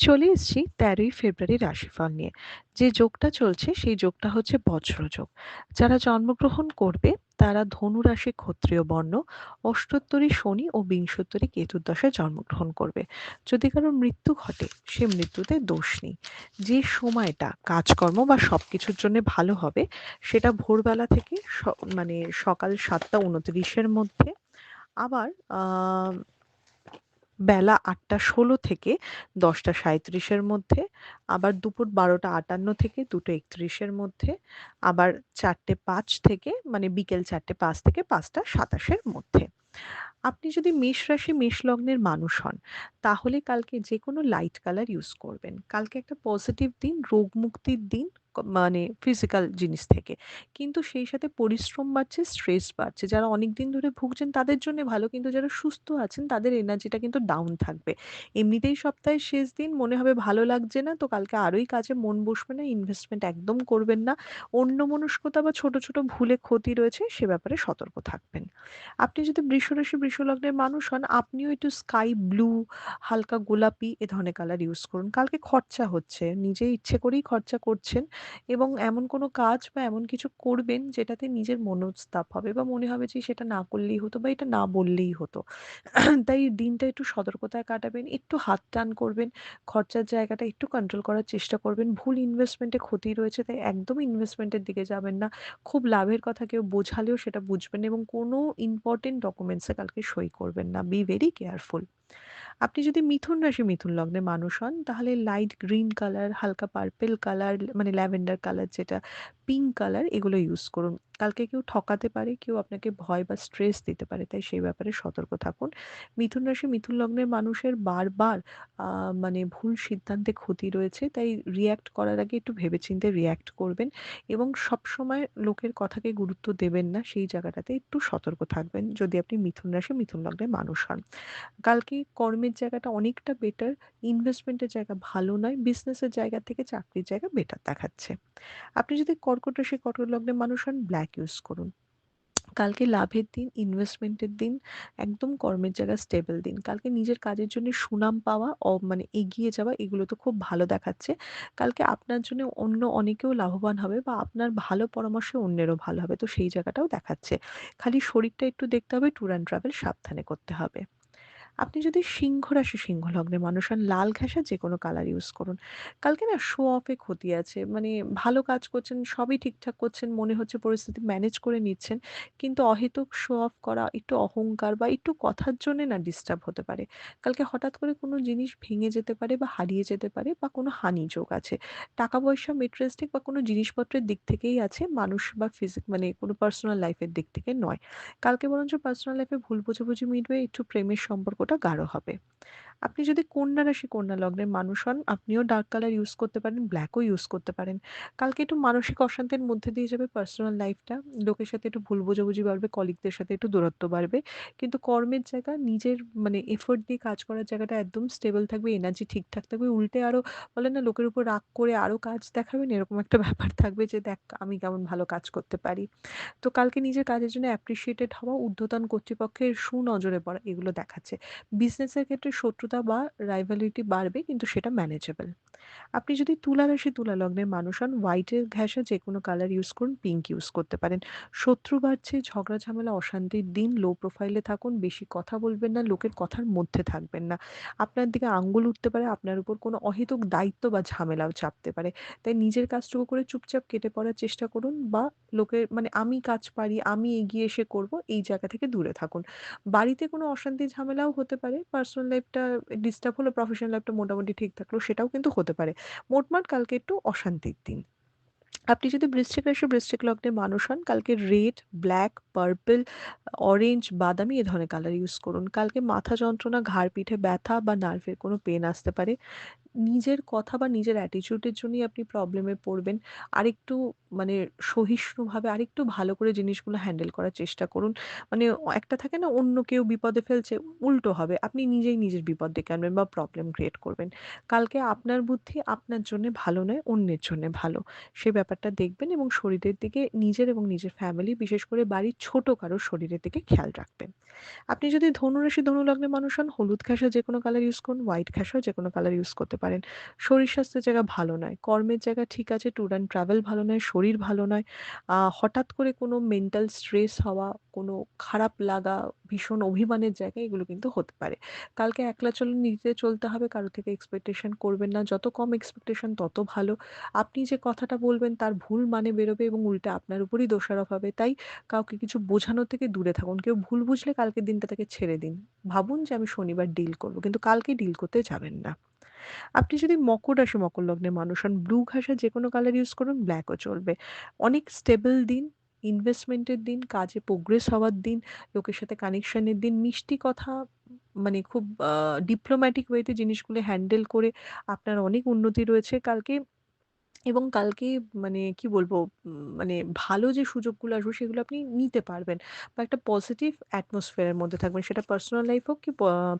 চলে এসেছি ১৩ই ফেব্রুয়ারি রাশিফল নিয়ে। যে যোগটা চলছে সেই যোগটা হচ্ছে বজ্রযোগ। যারা জন্মগ্রহণ করবে তারা ধনু রাশি ক্ষত্রিয় বর্ণ, অষ্টোত্তরী শনি ও বিংশোত্তরী কেতুর দশায় জন্মগ্রহণ করবে। যদি কারোর মৃত্যু ঘটে সে মৃত্যুতে দোষ নেই। যে সময়টা কাজকর্ম বা সবকিছুর জন্য ভালো হবে সেটা ভোরবেলা থেকে মানে সকাল ৭টা ২৯ এর মধ্যে, আবার বেলা ৮টা ১৬ থেকে ১০টা ৩৭ এর মধ্যে, আবার দুপুর ১২টা ৫৮ থেকে ২টো ৩১ এর মধ্যে, আবার ৪টে ৫ থেকে মানে বিকেল ৪টে ৫ থেকে ৫টা ২৭ এর মধ্যে। আপনি যদি মেষ রাশি মেষ লগ্নের মানুষ হন তাহলে কালকে যে কোনো লাইট কালার ইউজ করবেন। কালকে একটা পজিটিভ দিন, রোগ মুক্তির দিন, মানে ফিজিক্যাল জিনিস থেকে। কিন্তু সেই সাথে পরিশ্রম বাড়ছে, স্ট্রেস বাড়ছে। যারা অনেকদিন ধরে ভুগছেন তাদের জন্য ভালো, কিন্তু যারা সুস্থ আছেন তাদের এনার্জিটা কিন্তু ডাউন থাকবে। এমনিতেই সপ্তাহের শেষ দিন, মনে হবে ভালো লাগছে না, তো কালকে আরোই কাজে মন বসবে না, ইনভেস্টমেন্ট একদম করবেন না। অন্যমনস্কতা বা ছোট ছোট ভুলে ক্ষতি রয়েছে সে ব্যাপারে সতর্ক থাকবেন। আপনি যদি বৃষরাশি বৃষলগ্নের মানুষ হন, আপনিও একটু স্কাই ব্লু, হালকা গোলাপি এ ধরনের কালার ইউজ করুন। কালকে খরচা হচ্ছে, নিজে ইচ্ছে করেই খরচা করছেন এবং এমন কোনো কাজ বা এমন কিছু করবেন যেটাতে নিজের মনস্তাপ হবে বা মনে হবে যে সেটা না করলেই হতো বা এটা না বললেই হতো। তাই দিনটা একটু সতর্কতায় কাটাবেন, একটু হাত টান করবেন, খরচার জায়গাটা একটু কন্ট্রোল করার চেষ্টা করবেন। ভুল ইনভেস্টমেন্টে ক্ষতি রয়েছে তাই একদমই ইনভেস্টমেন্টের দিকে যাবেন না। খুব লাভের কথা কেউ বোঝালেও সেটা বুঝবেন না এবং কোনো ইম্পোর্টেন্ট ডকুমেন্টসে কালকে সই করবেন না। Be very careful. আপনি যদি মিথুন রাশি মিথুন লগ্নের মানুষ হন তাহলে লাইট গ্রিন কালার, হালকা পার্পল কালার, মানে ল্যাভেন্ডার কালার যেটা, পিঙ্ক কালার, এগুলো ইউজ করুন। কালকে কেউ ঠকাতে পারে, কেউ আপনাকে ভয় বা স্ট্রেস দিতে পারে, তাই সেই ব্যাপারে সতর্ক থাকুন। মিথুন রাশি মিথুন লগ্নের মানুষের বারবার মানে ভুল সিদ্ধান্তে ক্ষতি রয়েছে, তাই রিয়্যাক্ট করার আগে একটু ভেবেচিন্তে রিয়্যাক্ট করবেন এবং সবসময় লোকের কথাকে গুরুত্ব দেবেন না, সেই জায়গাটাতে একটু সতর্ক থাকবেন যদি আপনি মিথুন রাশি মিথুন লগ্নের মানুষ হন। কালকে কর্মের জায়গাটা অনেকটা বেটার, ইনভেস্টমেন্টের জায়গা ভালো নয়, বিজনেসের জায়গা থেকে চাকরির জায়গা বেটার দেখাচ্ছে। আপনি যদি কর্কট রাশি কর্কট লগ্নের মানুষ হন, ব্ল্যাক ইউজ করুন। কালকে লাভের দিন, ইনভেস্টমেন্টের দিন, একদম কর্মের জায়গা স্টেবল দিন। কালকে নিজের কাজের জন্য সুনাম পাওয়া, মানে এগিয়ে যাওয়া, এগুলো তো খুব ভালো দেখাচ্ছে। কালকে আপনার জন্য অন্য অনেকেও লাভবান হবে বা আপনার ভালো পরামর্শে অন্যেরও ভালো হবে। তো সেই জায়গাটাও দেখাচ্ছে। খালি শরীরটা একটু দেখতে হবে, ট্যুর অ্যান্ড ট্রাভেল সাবধানে করতে হবে। আপনি যদি সিংহ রাশি সিংহ লগ্নের মানুষ হন, লাল ঘেঁষা যেকোনো কালার ইউজ করুন। কালকে না শো অফ এ ক্ষতি আছে। মানে ভালো কাজ করছেন, সবই ঠিকঠাক করছেন, মনে হচ্ছে পরিস্থিতি ম্যানেজ করে নিচ্ছেন। কিন্তু অহেতুক শো অফ করা, একটু অহংকার বা একটু কথার জন্যে না ডিস্টার্ব হতে পারে। কালকে হঠাৎ করে কোনো জিনিস ভেঙে যেতে পারে বা হারিয়ে যেতে পারে বা কোনো হানি যোগ আছে। টাকা-পয়সা, মেটেরিয়ালিস্টিক বা কোনো জিনিসপত্রের দিক থেকেই আছে, মানুষ বা মানে কোনো পার্সোনাল লাইফ এর দিক থেকে নয়। কালকে বরঞ্চ পার্সোনাল লাইফে ভুল বোঝাবুঝি মিটবে, একটু প্রেমের সম্পর্কটা গাঢ় হবে। আপনি যদি কন্যা রাশি কন্যা লগ্নের মানুষ হন, আপনিও ডার্ক কালার ইউজ করতে পারেন, ব্ল্যাকও ইউজ করতে পারেন। কালকে একটু মানসিক অশান্তির মধ্যে দিয়ে যাবে পার্সোনাল লাইফটা। লোকের সাথে একটু ভুল বোঝাবুঝি বাড়বে, কলিগদের সাথে একটু দূরত্ব বাড়বে। কিন্তু কর্মের জায়গা, নিজের মানে এফোর্ট দিয়ে কাজ করার জায়গাটা একদম স্টেবল থাকবে, এনার্জি ঠিকঠাক থাকবে। উল্টে আরো বলে না, লোকের উপর রাগ করে আরো কাজ দেখাবেন, এরকম একটা ব্যাপার থাকবে যে, "দেখ আমি কেমন ভালো কাজ করতে পারি।" তো কালকে নিজের কাজের জন্য অ্যাপ্রিশিয়েটেড হওয়া, ঊর্ধ্বতন কর্তৃপক্ষের সুনজরে পড়া, এগুলো দেখাচ্ছে। বিজনেসের ক্ষেত্রে শত্রুতা বা রাইভালিটি বাড়বে, কিন্তু সেটা ম্যানেজেবল। আপনি যদি তুলা রাশি তুলা লগ্নের মানুষ হন, হোয়াইটের ঘেঁষা যেকোনো কালার ইউজ করুন, পিঙ্ক ইউজ করতে পারেন। শত্রু বাড়ছে, ঝগড়া ঝামেলা, অশান্তির দিন, লো প্রোফাইলে থাকুন, বেশি কথা বলবেন না, লোকের কথার মধ্যে থাকবেন না। আপনার দিকে আঙ্গুল উঠতে পারে, আপনার উপর কোনো অহেতুক দায়িত্ব বা ঝামেলাও চাপতে পারে। তাই নিজের কাজটুকু করে চুপচাপ কেটে পড়ার চেষ্টা করুন বা লোকের মানে আমি কাজ পারি, আমি এগিয়ে এসে করব, এই জায়গা থেকে দূরে থাকুন। বাড়িতে কোনো অশান্তি ঝামেলাও হতে পারে। পার্সোনাল লাইফটা ডিস্টার্ব হলো, প্রফেশনাল লাইফটা মোটামুটি ঠিক থাকলো, সেটাও কিন্তু হতে পারে। মোটমাট কালকে একটু অশান্তির দিন। আপনি যদি বৃশ্চিক রাশি বৃশ্চিক লগ্নের মানুষ হন, কালকে রেড, ব্ল্যাক, পার্পল, অরেঞ্জ, বাদামি এ ধরনের কালার ইউজ করুন। কালকে মাথা যন্ত্রণা, ঘাড় পিঠে ব্যথা বা নার্ভের কোনো পেন আসতে পারে। নিজের কথা বা নিজের অ্যাটিটিউড এর জন্যই আপনি প্রবলেমে পড়বেন। আরেকটু মানে সহিষ্ণুভাবে আরেকটু ভালো করে জিনিসগুলো হ্যান্ডেল করার চেষ্টা করুন। মানে একটা থাকে না অন্য কেউ বিপদে ফেলছে, উল্টো হবে। আপনি নিজেই নিজের বিপদ ডেকে আনবেন বা প্রবলেম ক্রিয়েট করবেন। কালকে আপনার বুদ্ধি আপনার জন্যে ভালো নয়, অন্যের জন্যে ভালো। সে ব্যাপারটা দেখবেন এবং শরীরের দিকে নিজের এবং নিজের ফ্যামিলি বিশেষ করে বাড়ির ছোট কারো শরীরের দিকে খেয়াল রাখবেন। আপনি যদি ধনুরাশি, ধনু লগ্নের মানুষ হন, হলুদ ঘেঁষা যেকোনো কালার ইউজ করুন, হোয়াইট ঘেঁষাও যেকোনো কালার ইউজ করতে পারেন। শরীর স্বাস্থ্যের জায়গা ভালো নয়। কর্মের জায়গা ঠিক আছে, ট্যুর অ্যান্ড ট্রাভেল ভালো নয়, শরীর ভালো নয়। হঠাৎ করে কোনো মেন্টাল স্ট্রেস হওয়া, কোনো খারাপ লাগা, ভীষণ অভিমানের জায়গা এগুলো কিন্তু হতে পারে। কালকে একলা চলুন, নিজে চলতে হবে, কারো থেকে এক্সপেকটেশন করবেন না। যত কম এক্সপেকটেশন তত ভালো। আপনি যে কথাটা বলবেন তার ভুল মানে বেরোবে এবং উল্টে আপনার উপরই দোষারোপ হবে। তাই কাউকে কিছু বোঝানো থেকে দূরে থাকুন। কেউ ভুল বুঝলে কালকের দিনটা তাকে ছেড়ে দিন। ভাবুন যে আমি শনিবার ডিল করব। কিন্তু কালকে ডিল করতে যাবেন না। আপনি যদি মকর রাশি, মকর লগ্নের মানুষ হন, ব্লু ঘাসের যেকোনো কালার ইউজ করুন, ব্ল্যাকও চলবে। অনেক স্টেবল দিন, ইনভেস্টমেন্টের দিন, কাজে প্রোগ্রেস হওয়ার দিন, লোকের সাথে কানেকশন এর দিন, মিষ্টি কথা মানে খুব ডিপ্লোম্যাটিক ওয়েতে জিনিসগুলো হ্যান্ডেল করে আপনার অনেক উন্নতি রয়েছে কালকে। এবং কালকে মানে কি বলবো মানে ভালো যে সুযোগগুলো আসবে সেগুলো আপনি নিতে পারবেন বা একটা পজিটিভ অ্যাটমসফিয়ারের মধ্যে থাকবেন। সেটা পার্সোনাল লাইফ হোক কি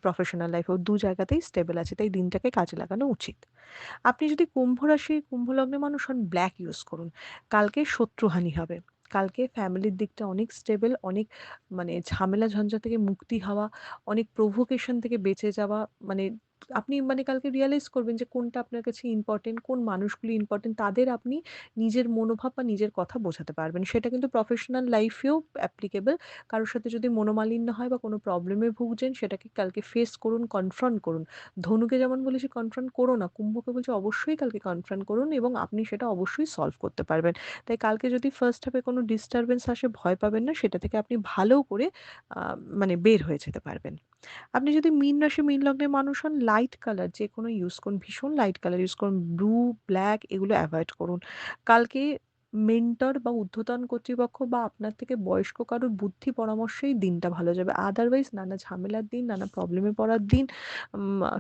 প্রফেশনাল লাইফ হোক, ২ জায়গাতেই স্টেবল আছে। তাই দিনটাকে কাজে লাগানো উচিত। আপনি যদি কুম্ভ রাশি, কুম্ভ লগ্নের মানুষ হন, ব্ল্যাক ইউজ করুন। কালকে শত্রুহানি হবে। কালকে ফ্যামিলির দিকটা অনেক স্টেবল, অনেক মানে ঝামেলা ঝঞ্ঝা থেকে মুক্তি হওয়া, অনেক প্রভোকেশন থেকে বেঁচে যাওয়া। মানে আপনি মানে কালকে রিয়ালাইজ করবেন যে কোনটা আপনার কাছে ইম্পোর্টেন্ট, কোন মানুষগুলি ইম্পোর্টেন্ট, তাদের আপনি নিজের মনোভাব বা নিজের কথা বোঝাতে পারবেন। সেটা কিন্তু প্রফেশনাল লাইফেও অ্যাপ্লিকেবল। কারো সাথে যদি মনোমালিন্য হয় বা কোনো প্রবলেমে ভুগছেন সেটাকে কালকে ফেস করুন, কনফ্রন্ট করুন। ধনুকে যেমন বলেছি কনফ্রন্ট করো না, কুম্ভকে বলছি অবশ্যই কালকে কনফ্রন্ট করুন এবং আপনি সেটা অবশ্যই সলভ করতে পারবেন। তাই কালকে যদি ফার্স্ট হাফে কোনো ডিস্টার্বেন্স আসে ভয় পাবেন না, সেটা থেকে আপনি ভালো করে আ মানে বের হয়ে যেতে পারবেন। আপনি যদি মীন রাশি, মীন লগ্নের মানুষ হন, লাইট কালার যেকোনো ইউজ করুন, ভীষণ লাইট কালার ইউজ করুন। ব্লু, ব্ল্যাক এগুলো এভয়েড করুন। কালকে মেন্টর বা ঊর্ধ্বতন কর্তৃপক্ষ বা আপনার থেকে বয়স্ক কারোর বুদ্ধি পরামর্শেই দিনটা ভালো যাবে। আদারওয়াইজ নানা ঝামেলার দিন, নানা প্রবলেমে পড়ার দিন।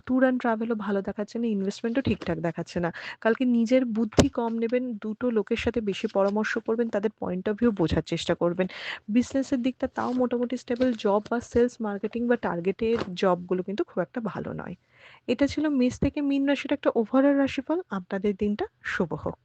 ট্যুর অ্যান্ড ট্রাভেলও ভালো দেখাচ্ছে না, ইনভেস্টমেন্টও ঠিকঠাক দেখাচ্ছে না। কালকে নিজের বুদ্ধি কম নেবেন, দুটো লোকের সাথে বেশি পরামর্শ করবেন, তাদের পয়েন্ট অফ ভিউ বোঝার চেষ্টা করবেন। বিজনেসের দিকটা তাও মোটামুটি স্টেবল। জব বা সেলস, মার্কেটিং বা টার্গেটের জবগুলো কিন্তু খুব একটা ভালো নয়। এটা ছিল মেষ থেকে মীন রাশির একটা ওভারঅল রাশিফল। আপনাদের দিনটা শুভ হোক।